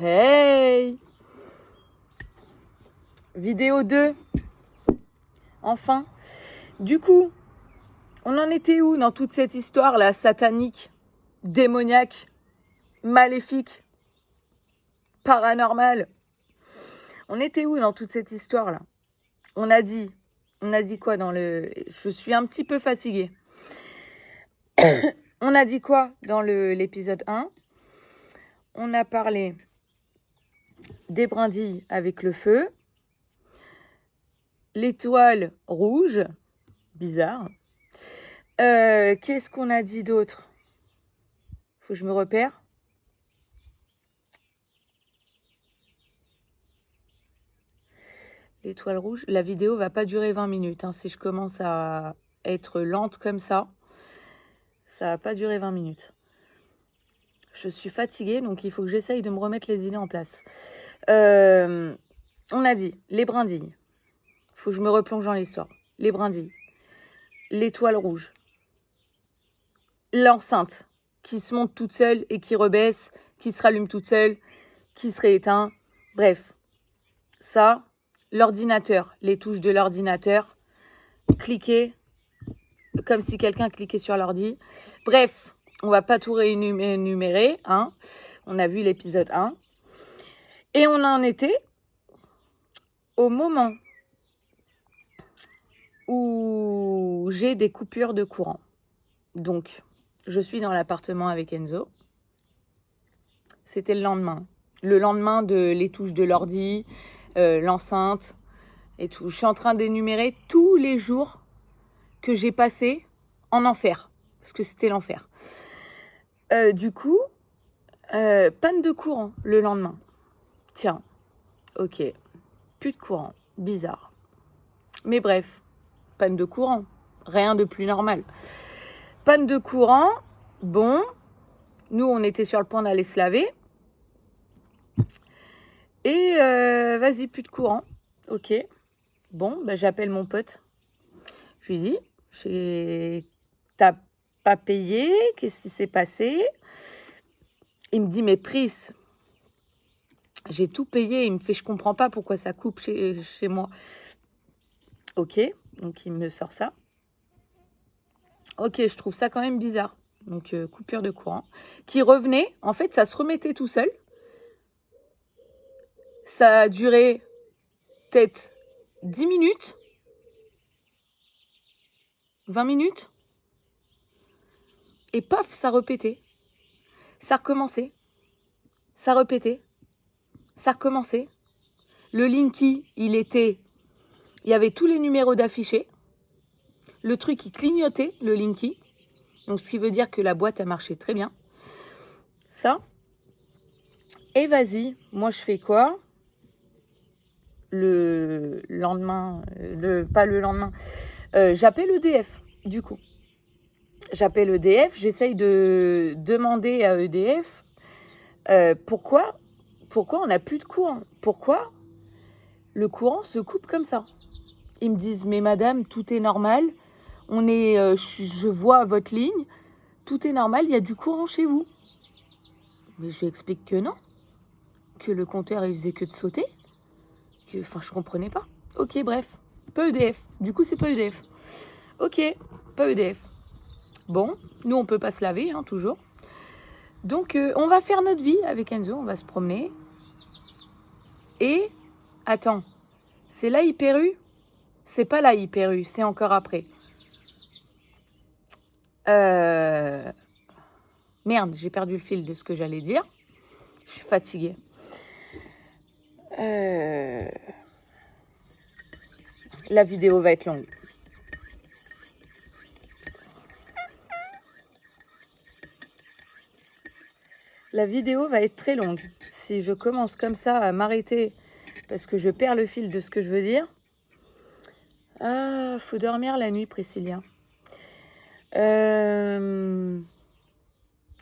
Hey! Vidéo 2. Enfin. Du coup, on en était où dans toute cette histoire là, satanique, démoniaque, maléfique, paranormale? On était où dans toute cette histoire là? On a dit quoi dans le... Je suis un petit peu fatiguée. On a dit quoi dans l'épisode 1? On a parlé des brindilles avec le feu, l'étoile rouge, bizarre. Qu'est-ce qu'on a dit d'autre? Faut que je me repère. L'étoile rouge, la vidéo va pas durer 20 minutes. Hein. Si je commence à être lente comme ça va pas durer 20 minutes. Je suis fatiguée, donc il faut que j'essaye de me remettre les idées en place. On a dit les brindilles. Faut que je me replonge dans l'histoire. Les brindilles. L'étoile rouge. L'enceinte qui se monte toute seule et qui rebaisse, qui se rallume toute seule, qui se rééteint. Bref, ça, l'ordinateur, les touches de l'ordinateur, cliquer, comme si quelqu'un cliquait sur l'ordi. Bref, on va pas tout réénumérer, hein. On a vu l'épisode 1. Et on en était au moment où j'ai des coupures de courant. Donc, je suis dans l'appartement avec Enzo. C'était le lendemain. Le lendemain de les touches de l'ordi, l'enceinte et tout. Je suis en train d'énumérer tous les jours que j'ai passés en enfer. Parce que c'était l'enfer. Du coup, panne de courant le lendemain. Tiens, ok. Plus de courant. Bizarre. Mais bref, panne de courant. Rien de plus normal. Panne de courant. Bon. Nous, on était sur le point d'aller se laver. Et vas-y, plus de courant. Ok. Bon, bah, j'appelle mon pote. Je lui dis, t'as pas payé? Qu'est-ce qui s'est passé? Il me dit, mais Pris, j'ai tout payé. Il me fait, je comprends pas pourquoi ça coupe chez moi. Ok, donc il me sort ça. Ok, je trouve ça quand même bizarre. Donc, coupure de courant. Qui revenait, en fait, ça se remettait tout seul. Ça a duré peut-être 10 minutes. 20 minutes. Et paf, ça repétait. Ça recommençait. Ça repétait. Ça recommençait. Le Linky, il y avait tous les numéros d'affichés. Le truc, il clignotait, le Linky. Donc, ce qui veut dire que la boîte a marché très bien. Ça. Et vas-y, moi, je fais quoi? Le lendemain, pas le lendemain, j'appelle EDF, du coup. J'appelle EDF, j'essaye de demander à EDF pourquoi on n'a plus de courant. Pourquoi le courant se coupe comme ça? Ils me disent, mais madame, tout est normal. Je vois votre ligne. Tout est normal, il y a du courant chez vous. Mais je lui explique que non. Que le compteur, il faisait que de sauter. Enfin, je comprenais pas. Ok, bref. Pas EDF. Du coup, c'est pas EDF. Ok, pas EDF. Bon, nous, on peut pas se laver, hein, toujours. Donc, on va faire notre vie avec Enzo. On va se promener. Et, attends, c'est la Hyper U? C'est pas la Hyper U, c'est encore après. Merde, j'ai perdu le fil de ce que j'allais dire. Je suis fatiguée. La vidéo va être longue. La vidéo va être très longue. Si je commence comme ça à m'arrêter parce que je perds le fil de ce que je veux dire. Faut dormir la nuit, Priscilla.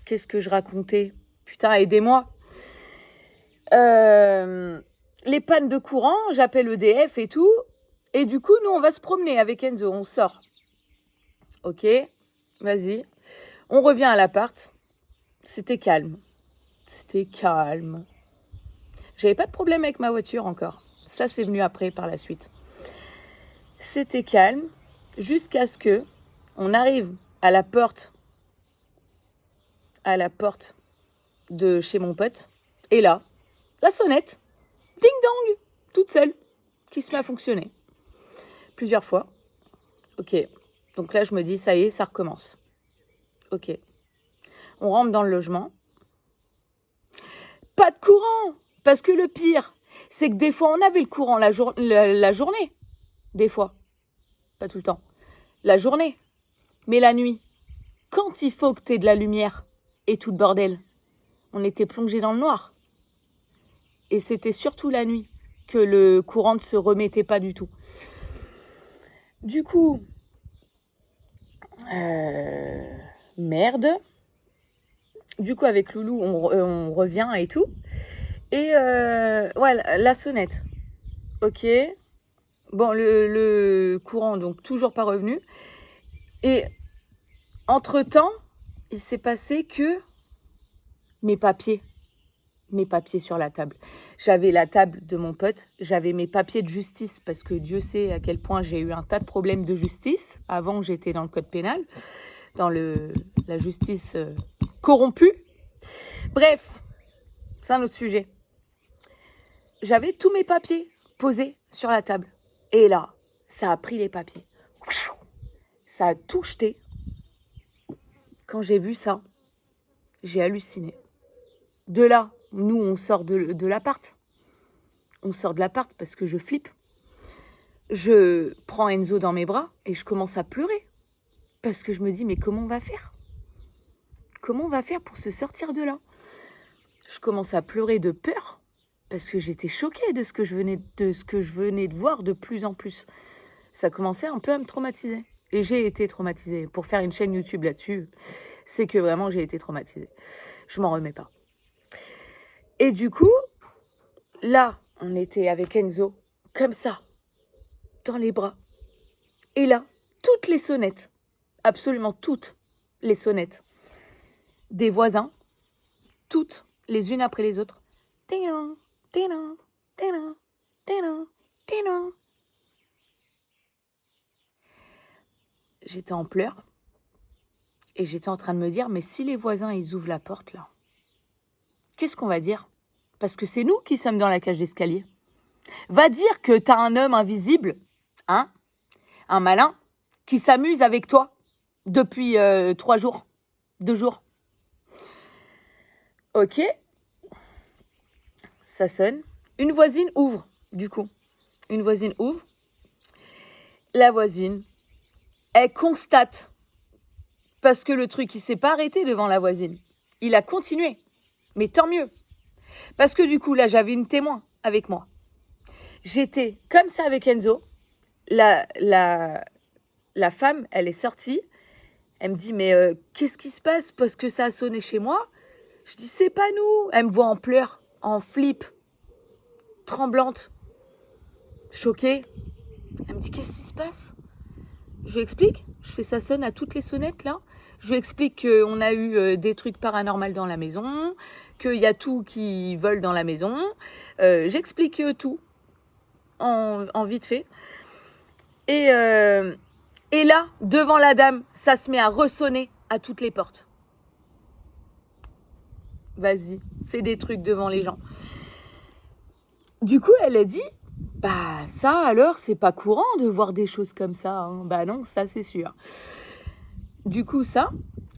Qu'est-ce que je racontais? Putain, aidez-moi. Les pannes de courant, j'appelle EDF et tout. Et du coup, nous, on va se promener avec Enzo. On sort. Ok, vas-y. On revient à l'appart. C'était calme. J'avais pas de problème avec ma voiture encore. Ça, c'est venu après, par la suite. C'était calme jusqu'à ce que on arrive à la porte de chez mon pote. Et là, la sonnette, ding dong, toute seule, qui se met à fonctionner. Plusieurs fois. Ok. Donc là, je me dis, ça y est, ça recommence. Ok. On rentre dans le logement. Pas de courant. Parce que le pire, c'est que des fois, on avait le courant la journée. Des fois. Pas tout le temps. La journée. Mais la nuit, quand il faut que tu aies de la lumière et tout le bordel, on était plongé dans le noir. Et c'était surtout la nuit que le courant ne se remettait pas du tout. Du coup, merde. Du coup, avec Loulou, on revient et tout. Et ouais, la sonnette. Ok. Bon, le courant, donc toujours pas revenu. Et entre-temps, il s'est passé que mes papiers sur la table. J'avais la table de mon pote, j'avais mes papiers de justice, parce que Dieu sait à quel point j'ai eu un tas de problèmes de justice. Avant, j'étais dans le code pénal, dans la justice corrompue. Bref, c'est un autre sujet. J'avais tous mes papiers posés sur la table. Et là, ça a pris les papiers. Ça a tout jeté. Quand j'ai vu ça, j'ai halluciné. De là, nous, on sort de l'appart. On sort de l'appart parce que je flippe. Je prends Enzo dans mes bras et je commence à pleurer. Parce que je me dis, mais comment on va faire ? Comment on va faire pour se sortir de là ? Je commence à pleurer de peur parce que j'étais choquée de ce que je venais de voir de plus en plus. Ça commençait un peu à me traumatiser. Et j'ai été traumatisée. Pour faire une chaîne YouTube là-dessus, c'est que vraiment j'ai été traumatisée. Je m'en remets pas. Et du coup, là, on était avec Enzo, comme ça, dans les bras. Et là, toutes les sonnettes, absolument toutes les sonnettes des voisins, toutes les unes après les autres. Tin, tin, tin, tin, tin. J'étais en pleurs et j'étais en train de me dire, mais si les voisins, ils ouvrent la porte là, qu'est-ce qu'on va dire ? Parce que c'est nous qui sommes dans la cage d'escalier. Va dire que t'as un homme invisible, hein, un malin, qui s'amuse avec toi depuis 3 jours, 2 jours. Ok, ça sonne. Une voisine ouvre, du coup. Une voisine ouvre. La voisine, elle constate, parce que le truc, il s'est pas arrêté devant la voisine. Il a continué. Mais tant mieux. Parce que du coup, là, j'avais une témoin avec moi. J'étais comme ça avec Enzo. La femme, elle est sortie. Elle me dit, mais qu'est-ce qui se passe ? Parce que ça a sonné chez moi. Je dis, c'est pas nous. Elle me voit en pleurs, en flip, tremblante, choquée. Elle me dit, qu'est-ce qui se passe ? Je lui explique. Je fais, ça sonne à toutes les sonnettes, là. Je lui explique qu'on a eu des trucs paranormaux dans la maison, qu'il y a tout qui vole dans la maison. J'explique tout en vite fait. Et là, devant la dame, ça se met à ressonner à toutes les portes. Vas-y, fais des trucs devant les gens. Du coup, elle a dit, bah ça alors, c'est pas courant de voir des choses comme ça. Hein. Bah non, ça c'est sûr. Du coup, ça.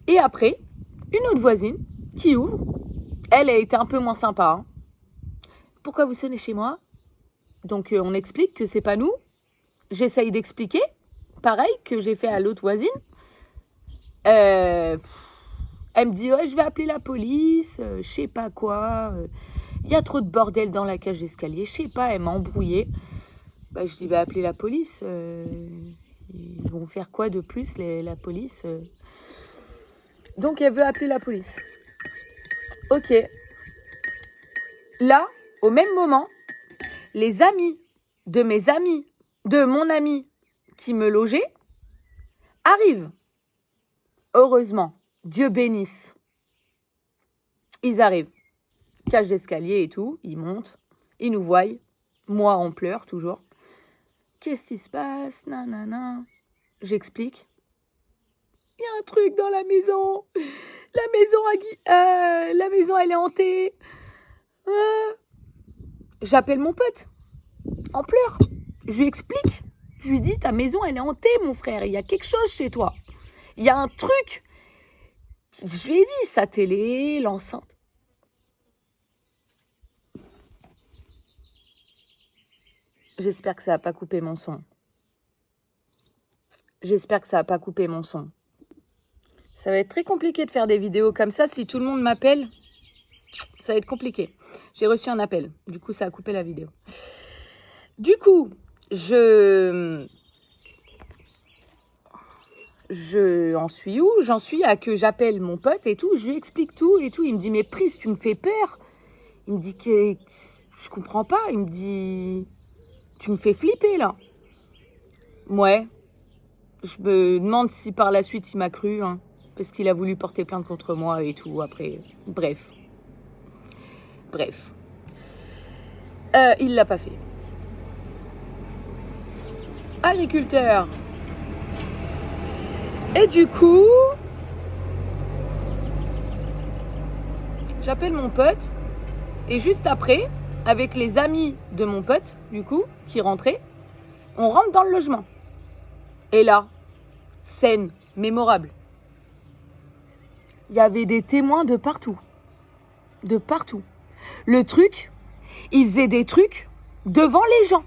Et après, une autre voisine qui ouvre. Elle a été un peu moins sympa. Hein. Pourquoi vous sonnez chez moi ? Donc, on explique que c'est pas nous. J'essaye d'expliquer. Pareil que j'ai fait à l'autre voisine. Elle me dit, ouais, je vais appeler la police, je sais pas quoi. Il y a trop de bordel dans la cage d'escalier. Je sais pas, elle m'a embrouillée. Bah, je dis, bah, appelez la police. Ils vont faire quoi de plus, la police Donc, elle veut appeler la police. Ok. Là, au même moment, les amis de mes amis, de mon ami qui me logeait, arrivent. Heureusement, Dieu bénisse. Ils arrivent. Cage d'escalier et tout, ils montent. Ils nous voient. Moi, on pleure toujours. Qu'est-ce qui se passe? Nanana. J'explique. Il y a un truc dans la maison. La maison, elle est hantée. J'appelle mon pote. En pleurs. Je lui explique. Je lui dis, ta maison, elle est hantée, mon frère. Il y a quelque chose chez toi. Il y a un truc. Je lui ai dit, sa télé, l'enceinte. J'espère que ça n'a pas coupé mon son. Ça va être très compliqué de faire des vidéos comme ça. Si tout le monde m'appelle, ça va être compliqué. J'ai reçu un appel. Du coup, ça a coupé la vidéo. Du coup, j'en suis où? J'en suis à que j'appelle mon pote et tout. Je lui explique tout et tout. Il me dit, mais Pris, tu me fais peur. Il me dit que je comprends pas. Il me dit, tu me fais flipper là. Ouais. Je me demande si par la suite il m'a cru, hein, parce qu'il a voulu porter plainte contre moi et tout après. Bref. Il l'a pas fait. Agriculteur. Et du coup, j'appelle mon pote et juste après, avec les amis de mon pote, du coup, qui rentraient, on rentre dans le logement. Et là, scène mémorable. Il y avait des témoins de partout. De partout. Le truc, il faisait des trucs devant les gens.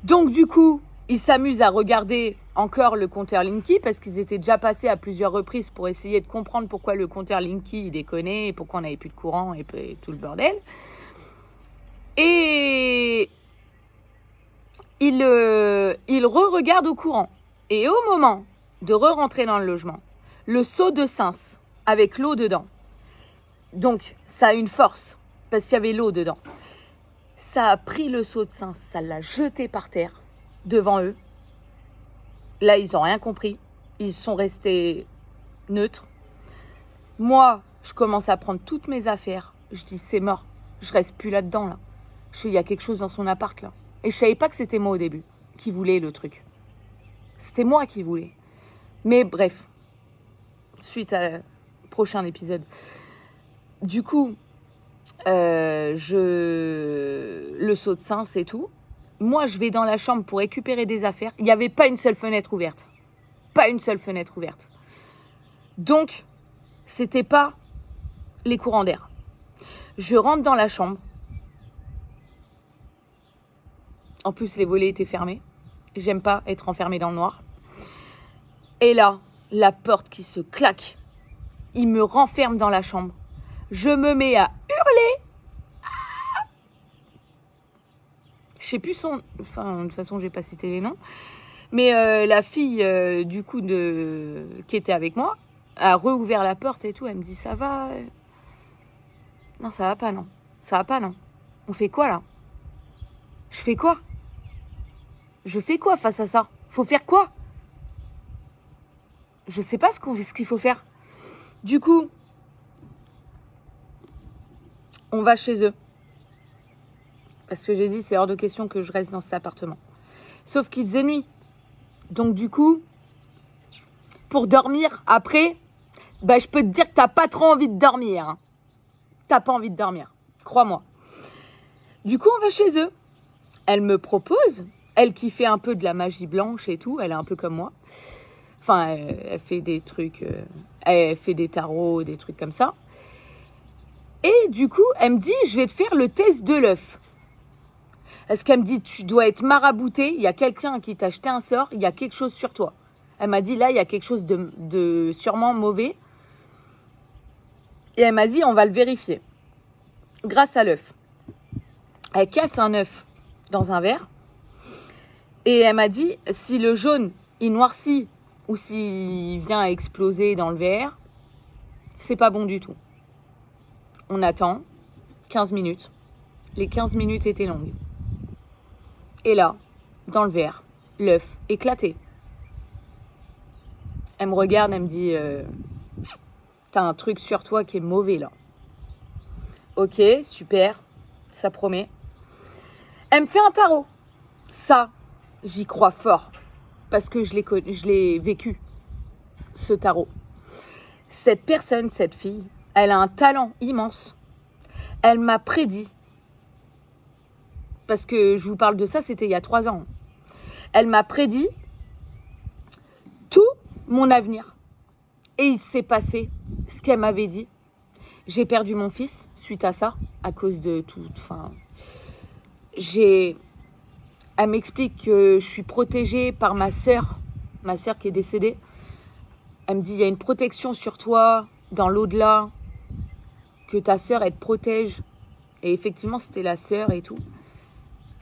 Donc du coup, ils s'amusent à regarder encore le compteur Linky parce qu'ils étaient déjà passés à plusieurs reprises pour essayer de comprendre pourquoi le compteur Linky il déconnait, et pourquoi on n'avait plus de courant et tout le bordel. Et ils re-regardent au courant. Et au moment de re-rentrer dans le logement, le seau de Sens avec l'eau dedans. Donc, ça a une force parce qu'il y avait l'eau dedans. Ça a pris le seau de Sens, ça l'a jeté par terre devant eux. Là, ils n'ont rien compris. Ils sont restés neutres. Moi, je commence à prendre toutes mes affaires. Je dis, c'est mort. Je reste plus là-dedans, là. Je sais, il y a quelque chose dans son appart, là. Et je savais pas que c'était moi au début qui voulait le truc. C'était moi qui voulais. Mais bref, suite à prochain épisode. Du coup, le seau de Sens et tout. Moi, je vais dans la chambre pour récupérer des affaires. Il n'y avait pas une seule fenêtre ouverte. Donc, c'était pas les courants d'air. Je rentre dans la chambre. En plus, les volets étaient fermés. J'aime pas être enfermée dans le noir. Et là, la porte qui se claque. Il me renferme dans la chambre. Je me mets à hurler. Je sais plus son... Enfin, de toute façon, je vais pas citer les noms. Mais la fille, du coup, qui était avec moi, a rouvert la porte et tout. Elle me dit, ça va? Non, ça va pas, non. Ça va pas, non. On fait quoi, là? Je fais quoi? Je fais quoi face à ça? Faut faire quoi? Je sais pas ce qu'il faut faire. Du coup, on va chez eux. Parce que j'ai dit, c'est hors de question que je reste dans cet appartement. Sauf qu'il faisait nuit. Donc du coup, pour dormir après, je peux te dire que t'as pas trop envie de dormir. Hein. T'as pas envie de dormir, crois-moi. Du coup, on va chez eux. Elle me propose, elle qui fait un peu de la magie blanche et tout, elle est un peu comme moi. Enfin, elle fait des trucs, elle fait des tarots, des trucs comme ça. Et du coup, elle me dit, je vais te faire le test de l'œuf. Parce qu'elle me dit, tu dois être marabouté, il y a quelqu'un qui t'a jeté un sort, il y a quelque chose sur toi. Elle m'a dit, là, il y a quelque chose de sûrement mauvais. Et elle m'a dit, on va le vérifier. Grâce à l'œuf. Elle casse un œuf dans un verre. Et elle m'a dit, si le jaune, il noircit ou s'il vient à exploser dans le verre, c'est pas bon du tout. On attend 15 minutes. Les 15 minutes étaient longues. Et là, dans le verre, l'œuf éclaté. Elle me regarde, elle me dit, t'as un truc sur toi qui est mauvais là. Ok, super, ça promet. Elle me fait un tarot. Ça, j'y crois fort. Parce que je l'ai vécu, ce tarot. Cette personne, cette fille, elle a un talent immense. Elle m'a prédit. Parce que je vous parle de ça, c'était il y a 3 ans. Elle m'a prédit tout mon avenir. Et il s'est passé ce qu'elle m'avait dit. J'ai perdu mon fils suite à ça, à cause de tout. Enfin, elle m'explique que je suis protégée par ma sœur qui est décédée. Elle me dit, il y a une protection sur toi, dans l'au-delà, que ta sœur, elle te protège. Et effectivement, c'était la sœur et tout.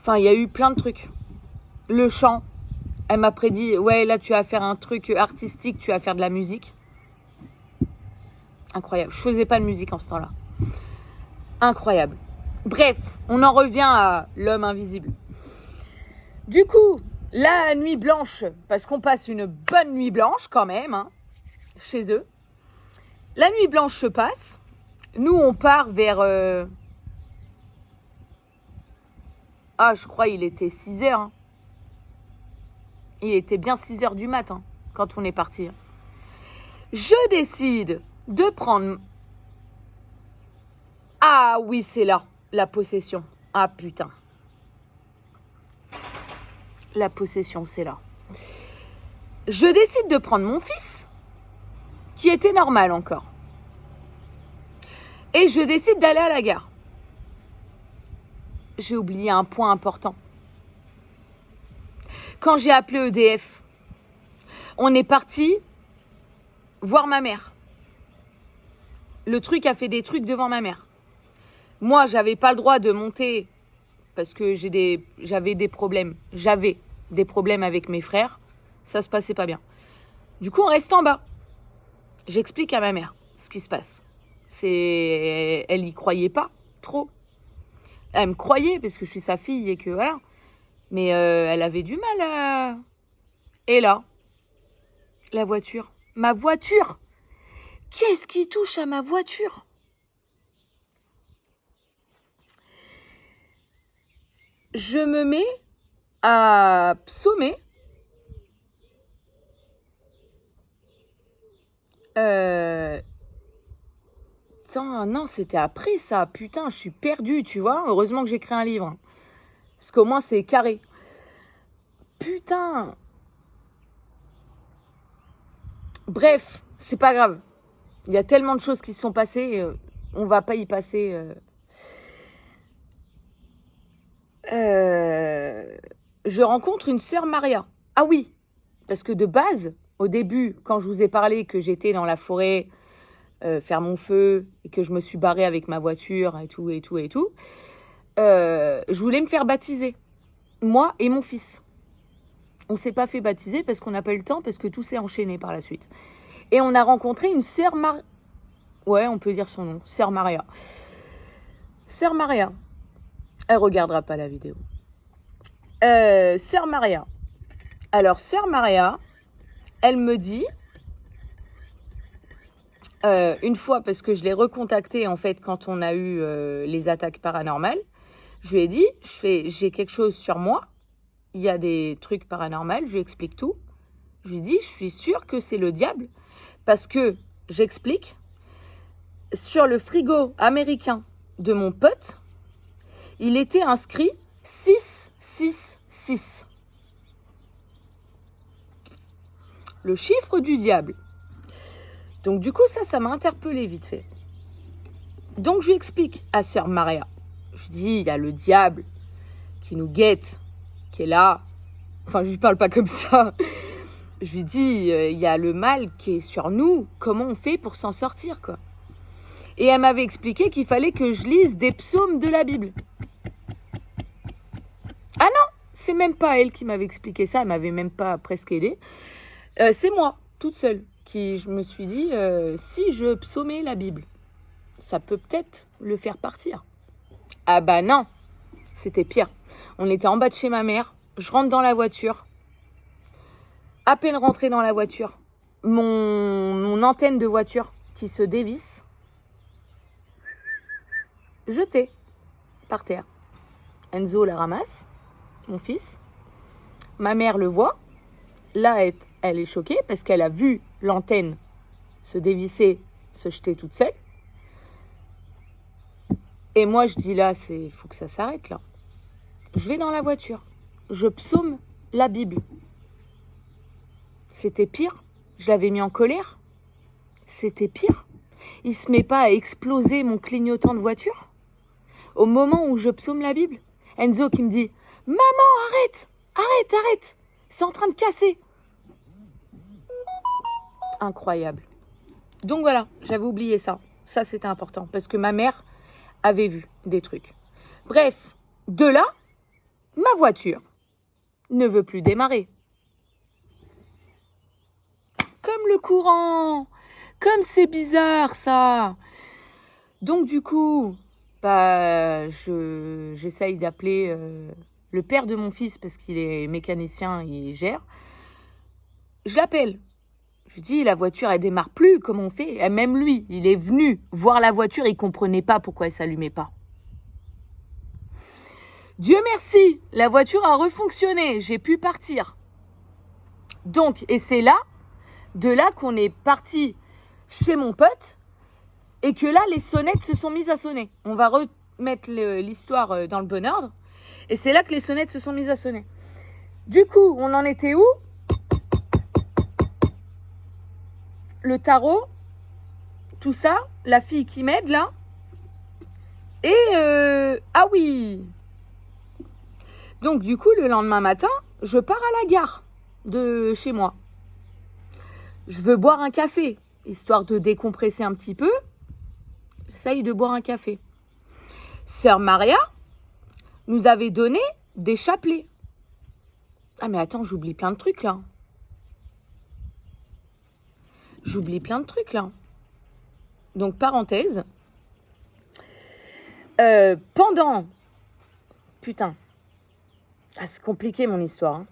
Enfin, il y a eu plein de trucs. Le chant, elle m'a prédit, ouais, là, tu vas faire un truc artistique, tu vas faire de la musique. Incroyable. Je faisais pas de musique en ce temps-là. Incroyable. Bref, on en revient à l'homme invisible. Du coup, la nuit blanche, parce qu'on passe une bonne nuit blanche quand même, hein, chez eux. La nuit blanche se passe. Nous, on part vers... je crois il était 6 heures. Hein. Il était bien 6 heures du matin quand on est parti. Je décide de prendre... Ah oui, c'est là, la possession. Ah putain. La possession, c'est là. Je décide de prendre mon fils, qui était normal encore. Et je décide d'aller à la gare. J'ai oublié un point important. Quand j'ai appelé EDF, on est parti voir ma mère. Le truc a fait des trucs devant ma mère. Moi, j'avais pas le droit de monter parce que j'avais des problèmes. J'avais des problèmes avec mes frères. Ça se passait pas bien. Du coup, on reste en bas. J'explique à ma mère ce qui se passe. Elle y croyait pas trop. Elle me croyait parce que je suis sa fille et que voilà. Mais elle avait du mal à... Et là, la voiture. Ma voiture. Qu'est-ce qui touche à ma voiture? Je me mets à psaumer. Non, c'était après ça. Putain, je suis perdue, tu vois. Heureusement que j'ai écrit un livre. Parce qu'au moins, c'est carré. Putain. Bref, c'est pas grave. Il y a tellement de choses qui se sont passées. On va pas y passer... je rencontre une sœur Maria. Ah oui, parce que de base, au début, quand je vous ai parlé que j'étais dans la forêt, faire mon feu, et que je me suis barrée avec ma voiture, et tout, je voulais me faire baptiser. Moi et mon fils. On s'est pas fait baptiser parce qu'on n'a pas eu le temps, parce que tout s'est enchaîné par la suite. Et on a rencontré une sœur Maria. Ouais, on peut dire son nom, sœur Maria. Sœur Maria. Elle regardera pas la vidéo. Sœur Maria. Alors, sœur Maria, elle me dit, une fois, parce que je l'ai recontactée, en fait, quand on a eu les attaques paranormales, je lui ai dit, j'ai quelque chose sur moi, il y a des trucs paranormaux, je lui explique tout. Je lui dis, je suis sûre que c'est le diable, parce que, j'explique, sur le frigo américain de mon pote, il était inscrit 666. Le chiffre du diable. Donc du coup, ça m'a interpellée vite fait. Donc je lui explique à sœur Maria. Je dis, il y a le diable qui nous guette, qui est là. Enfin, je lui parle pas comme ça. Je lui dis, il y a le mal qui est sur nous. Comment on fait pour s'en sortir, quoi? Et elle m'avait expliqué qu'il fallait que je lise des psaumes de la Bible. Ah non, c'est même pas elle qui m'avait expliqué ça. Elle m'avait même pas presque aidée. C'est moi, toute seule, qui je me suis dit, si je psaumais la Bible, ça peut peut-être le faire partir. Ah bah non, c'était pire. On était en bas de chez ma mère, je rentre dans la voiture. À peine rentrée dans la voiture, mon antenne de voiture qui se dévisse, jetée par terre. Enzo la ramasse, mon fils. Ma mère le voit. Là, elle est choquée parce qu'elle a vu l'antenne se dévisser, se jeter toute seule. Et moi, je dis là, faut que ça s'arrête là. Je vais dans la voiture. Je psaume la Bible. C'était pire. Je l'avais mis en colère. C'était pire. Il se met pas à exploser mon clignotant de voiture. Au moment où je psaume la Bible, Enzo qui me dit « Maman, arrête, arrête, arrête, c'est en train de casser. » Incroyable. Donc voilà, j'avais oublié ça. Ça, c'était important parce que ma mère avait vu des trucs. Bref, de là, ma voiture ne veut plus démarrer. Comme le courant. Comme c'est bizarre, ça. Donc, du coup, j'essaye d'appeler le père de mon fils parce qu'il est mécanicien, il gère. Je l'appelle. Je dis, la voiture, elle démarre plus, comment on fait? Et même lui, il est venu voir la voiture, il comprenait pas pourquoi elle s'allumait pas. Dieu merci, la voiture a refonctionné, j'ai pu partir. Donc, et c'est de là qu'on est parti chez mon pote, et que là, les sonnettes se sont mises à sonner. On va remettre l'histoire dans le bon ordre, et c'est là que les sonnettes se sont mises à sonner. Du coup, on en était où? Le tarot, tout ça, la fille qui m'aide là, et ah oui. Donc du coup, le lendemain matin, je pars à la gare de chez moi. Je veux boire un café, histoire de décompresser un petit peu. J'essaye de boire un café. Sœur Maria nous avait donné des chapelets. Ah mais attends, j'oublie plein de trucs là. Donc parenthèse. Pendant... Putain. Ah, c'est compliqué mon histoire. Hein.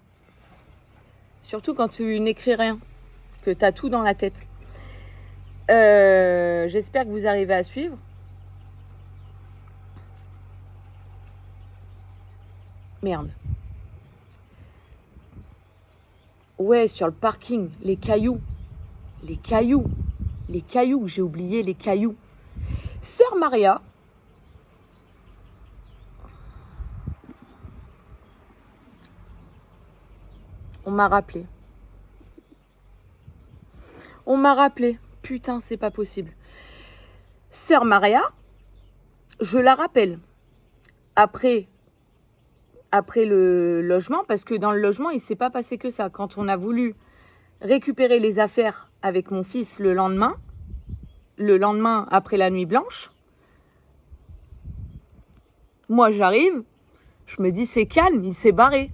Surtout quand tu n'écris rien. Que tu as tout dans la tête. J'espère que vous arrivez à suivre. Merde. Ouais, sur le parking, les cailloux, j'ai oublié les cailloux. Sœur Maria, on m'a rappelé. Putain, c'est pas possible. Sœur Maria, je la rappelle. Après le logement, parce que dans le logement, il s'est pas passé que ça. Quand on a voulu récupérer les affaires avec mon fils le lendemain après la nuit blanche, moi j'arrive, je me dis c'est calme, il s'est barré.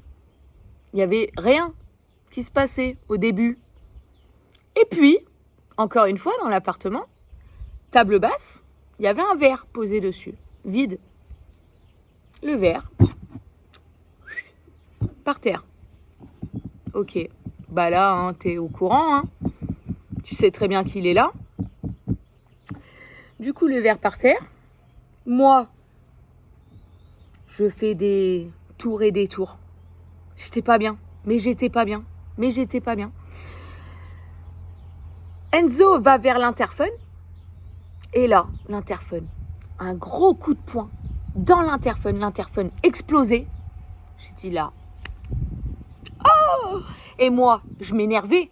Il n'y avait rien qui se passait au début. Et puis, encore une fois, dans l'appartement, table basse, il y avait un verre posé dessus, vide. Le verre, par terre. Ok, bah là, hein, t'es au courant, hein. Tu sais très bien qu'il est là. Du coup, le verre par terre. Moi, je fais des tours et des tours. J'étais pas bien. Enzo va vers l'interphone. Et là, l'interphone. Un gros coup de poing dans l'interphone. L'interphone explosé. J'ai dit là. Oh! Et moi, je m'énervais.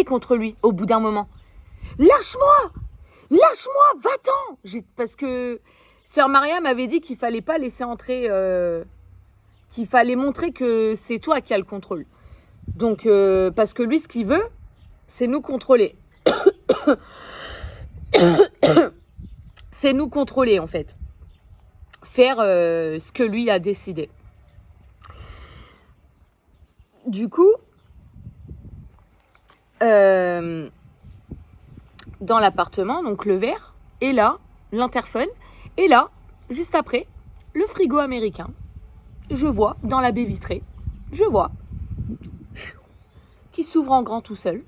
Contre lui au bout d'un moment. Lâche-moi, va-t'en. Parce que Sœur Maria m'avait dit qu'il fallait pas laisser entrer, qu'il fallait montrer que c'est toi qui as le contrôle. Donc, parce que lui, ce qu'il veut, c'est nous contrôler. C'est nous contrôler, en fait. Faire ce que lui a décidé. Du coup, dans l'appartement, donc le verre, et là, l'interphone, et là, juste après, le frigo américain. Je vois, dans la baie vitrée, qui s'ouvre en grand tout seul.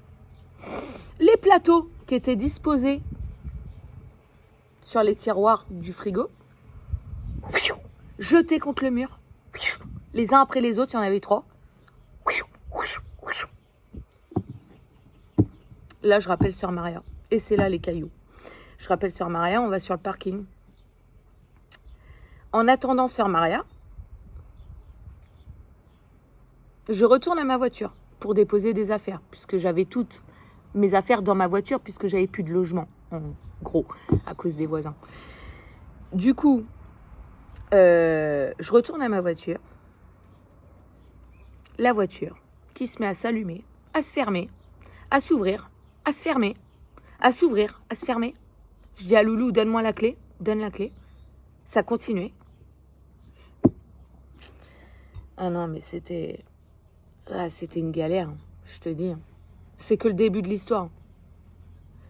Les plateaux qui étaient disposés sur les tiroirs du frigo, jetés contre le mur. Les uns après les autres, il y en avait 3. Là, je rappelle Sœur Maria. Et c'est là les cailloux. Je rappelle Sœur Maria, on va sur le parking. En attendant Sœur Maria, je retourne à ma voiture pour déposer des affaires, puisque j'avais toutes mes affaires dans ma voiture, puisque j'avais plus de logement, en gros, à cause des voisins. Du coup, je retourne à ma voiture. La voiture qui se met à s'allumer, à se fermer, à s'ouvrir, à se fermer, à s'ouvrir, à se fermer. Je dis à Loulou, donne-moi la clé, donne la clé. Ça continuait. Ah non, mais c'était une galère, je te dis. C'est que le début de l'histoire.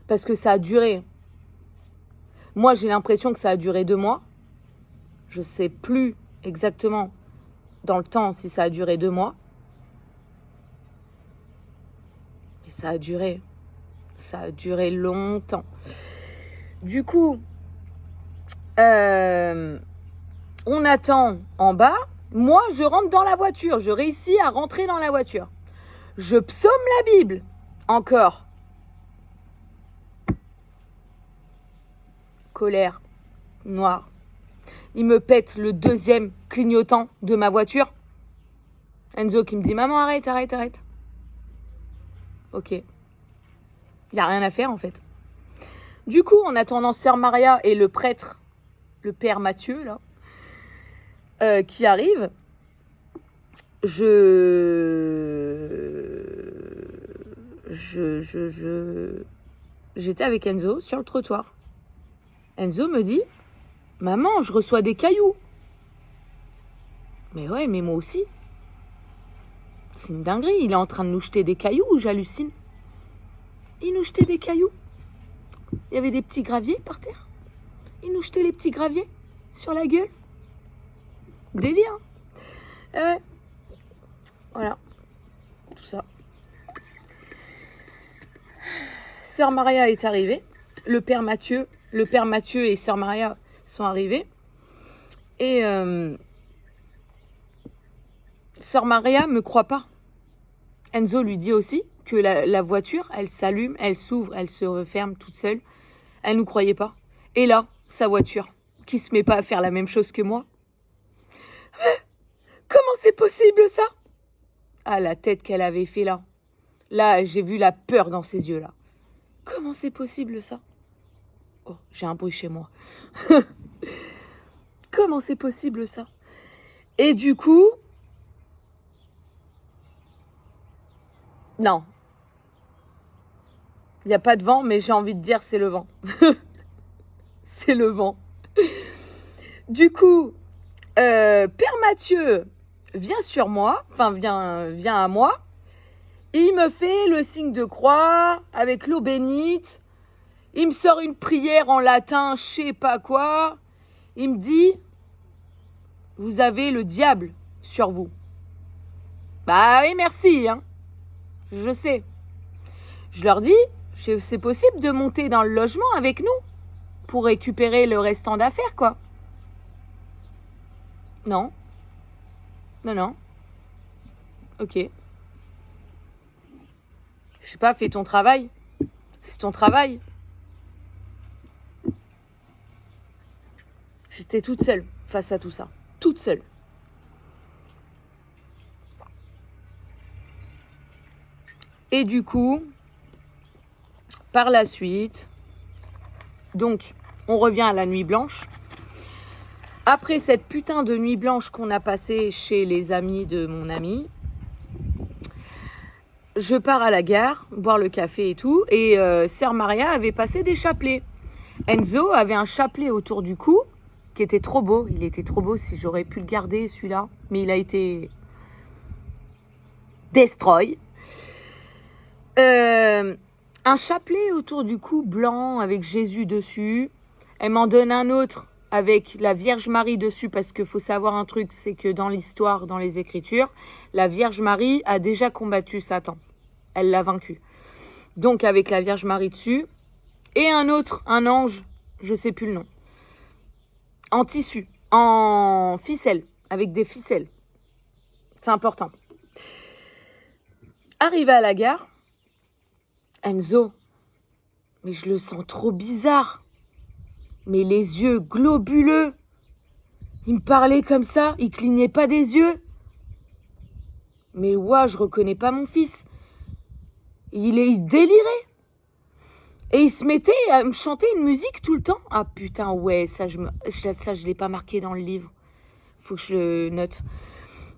Parce que ça a duré. Moi, j'ai l'impression que ça a duré 2 mois. Je sais plus exactement dans le temps si ça a duré 2 mois. Mais ça a duré. Ça a duré longtemps. Du coup, on attend en bas. Moi, je rentre dans la voiture. Je réussis à rentrer dans la voiture. Je psaume la Bible. Encore. Colère. Noire. Il me pète le 2e clignotant de ma voiture. Enzo qui me dit, maman, arrête. Ok. Il n'y a rien à faire, en fait. Du coup, en attendant Sœur Maria et le prêtre, le père Mathieu, là, qui arrive, j'étais avec Enzo sur le trottoir. Enzo me dit, maman, je reçois des cailloux. Mais ouais, mais moi aussi. C'est une dinguerie, il est en train de nous jeter des cailloux, j'hallucine. Il nous jetait des cailloux. Il y avait des petits graviers par terre. Il nous jetait les petits graviers sur la gueule. Délire. Voilà. Tout ça. Sœur Maria est arrivée. Le père Mathieu et Sœur Maria sont arrivés. Et Sœur Maria me croit pas. Enzo lui dit aussi que la voiture, elle s'allume, elle s'ouvre, elle se referme toute seule. Elle nous croyait pas. Et là, sa voiture, qui se met pas à faire la même chose que moi. Comment c'est possible ça? Ah, la tête qu'elle avait fait là. Là, j'ai vu la peur dans ses yeux là. Comment c'est possible ça? Oh, j'ai un bruit chez moi. Comment c'est possible ça? Et du coup... Non. Il n'y a pas de vent, mais j'ai envie de dire c'est le vent. C'est le vent. Du coup, Père Mathieu vient sur moi, enfin vient à moi. Il me fait le signe de croix avec l'eau bénite. Il me sort une prière en latin, je sais pas quoi. Il me dit, vous avez le diable sur vous. Bah oui, merci, hein. Je sais. Je leur dis, c'est possible de monter dans le logement avec nous pour récupérer le restant d'affaires, quoi. Non. Non. Ok. Je sais pas, fais ton travail. C'est ton travail. J'étais toute seule face à tout ça. Toute seule. Et du coup, par la suite, donc, on revient à la nuit blanche. Après cette putain de nuit blanche qu'on a passée chez les amis de mon ami, je pars à la gare, boire le café et tout, et Sœur Maria avait passé des chapelets. Enzo avait un chapelet autour du cou, qui était trop beau. Il était trop beau, si j'aurais pu le garder, celui-là. Mais il a été... destroy. Un chapelet autour du cou blanc avec Jésus dessus. Elle m'en donne un autre avec la Vierge Marie dessus, parce qu'il faut savoir un truc, c'est que dans l'histoire, dans les Écritures, la Vierge Marie a déjà combattu Satan. Elle l'a vaincu. Donc avec la Vierge Marie dessus. Et un autre, un ange, je sais plus le nom. En tissu. en ficelle, avec des ficelles. C'est important. Arrivé à la gare, Enzo, mais je le sens trop bizarre. Mais les yeux globuleux. Il me parlait comme ça, il clignait pas des yeux. Mais ouah, je reconnais pas mon fils. Il délirait. Et il se mettait à me chanter une musique tout le temps. Ah putain, ouais, ça je l'ai pas marqué dans le livre. Faut que je le note.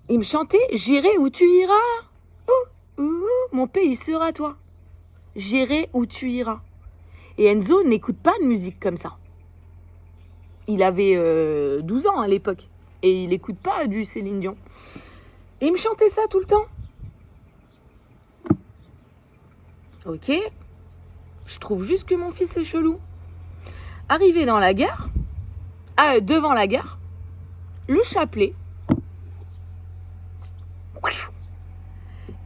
Il me chantait « J'irai où tu iras, mon pays sera toi. J'irai où tu iras. » Et Enzo n'écoute pas de musique comme ça. Il avait 12 ans à l'époque. Et il n'écoute pas du Céline Dion. Et il me chantait ça tout le temps. Ok. Je trouve juste que mon fils est chelou. Arrivé dans la gare, devant la gare, le chapelet,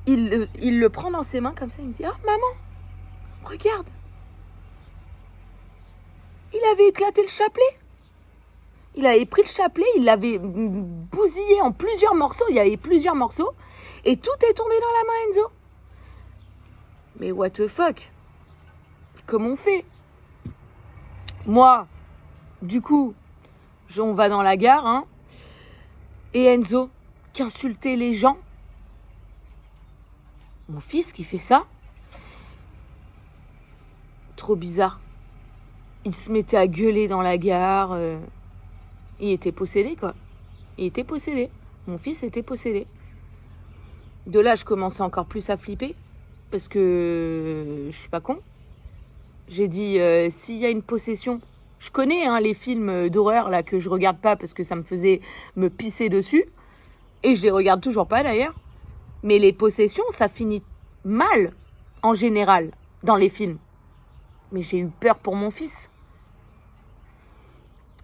il le prend dans ses mains comme ça, il me dit « Ah, maman, regarde, il avait éclaté le chapelet. Il avait pris le chapelet, il l'avait bousillé en plusieurs morceaux, il y avait plusieurs morceaux, et tout est tombé dans la main, Enzo. Mais what the fuck? Comment on fait? Moi, du coup, on va dans la gare, hein, et Enzo, qui insultait les gens. Mon fils qui fait ça. Trop bizarre. Il se mettait à gueuler dans la gare. Il était possédé, quoi. Il était possédé. Mon fils était possédé. De là, je commençais encore plus à flipper. Parce que je suis pas con. J'ai dit, s'il y a une possession... Je connais hein, les films d'horreur là que je regarde pas parce que ça me faisait me pisser dessus. Et je les regarde toujours pas d'ailleurs. Mais les possessions, ça finit mal en général dans les films. Mais j'ai eu peur pour mon fils.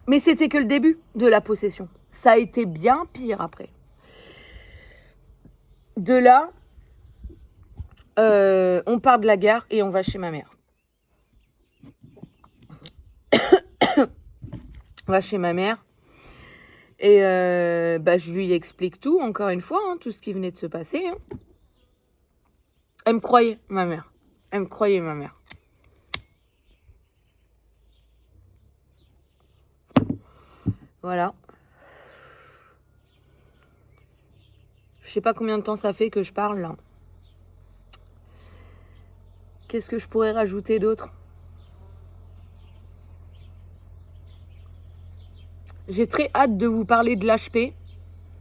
Mais c'était que le début de la possession. Ça a été bien pire après. De là, on part de la gare et on va chez ma mère. On va chez ma mère. Et je lui explique tout, encore une fois, hein, tout ce qui venait de se passer. Hein. Elle me croyait, ma mère. Elle me croyait, ma mère. Voilà. Je sais pas combien de temps ça fait que je parle, là. Qu'est-ce que je pourrais rajouter d'autre? J'ai très hâte de vous parler de l'HP,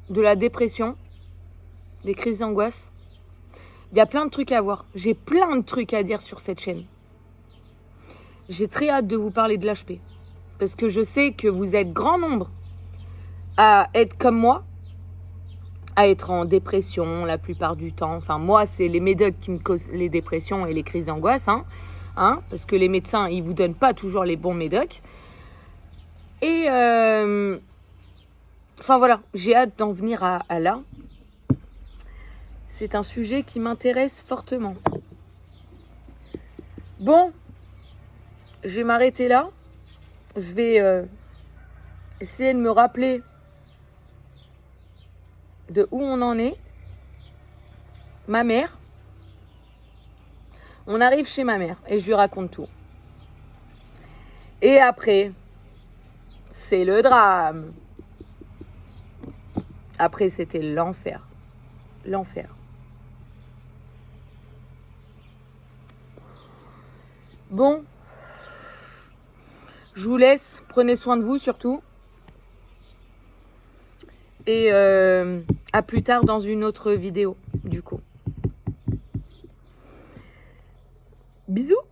de la dépression, des crises d'angoisse. Il y a plein de trucs à voir. J'ai plein de trucs à dire sur cette chaîne. J'ai très hâte de vous parler de l'HP. Parce que je sais que vous êtes grand nombre à être comme moi, à être en dépression la plupart du temps. Enfin, moi, c'est les médocs qui me causent les dépressions et les crises d'angoisse. Parce que les médecins, ils vous donnent pas toujours les bons médocs. Et voilà, j'ai hâte d'en venir à là. C'est un sujet qui m'intéresse fortement. Bon, je vais m'arrêter là. Je vais essayer de me rappeler de où on en est. Ma mère. On arrive chez ma mère et je lui raconte tout. Et après, c'est le drame. Après, c'était l'enfer. L'enfer. Bon, je vous laisse. Prenez soin de vous surtout. Et à plus tard dans une autre vidéo, du coup. Bisous.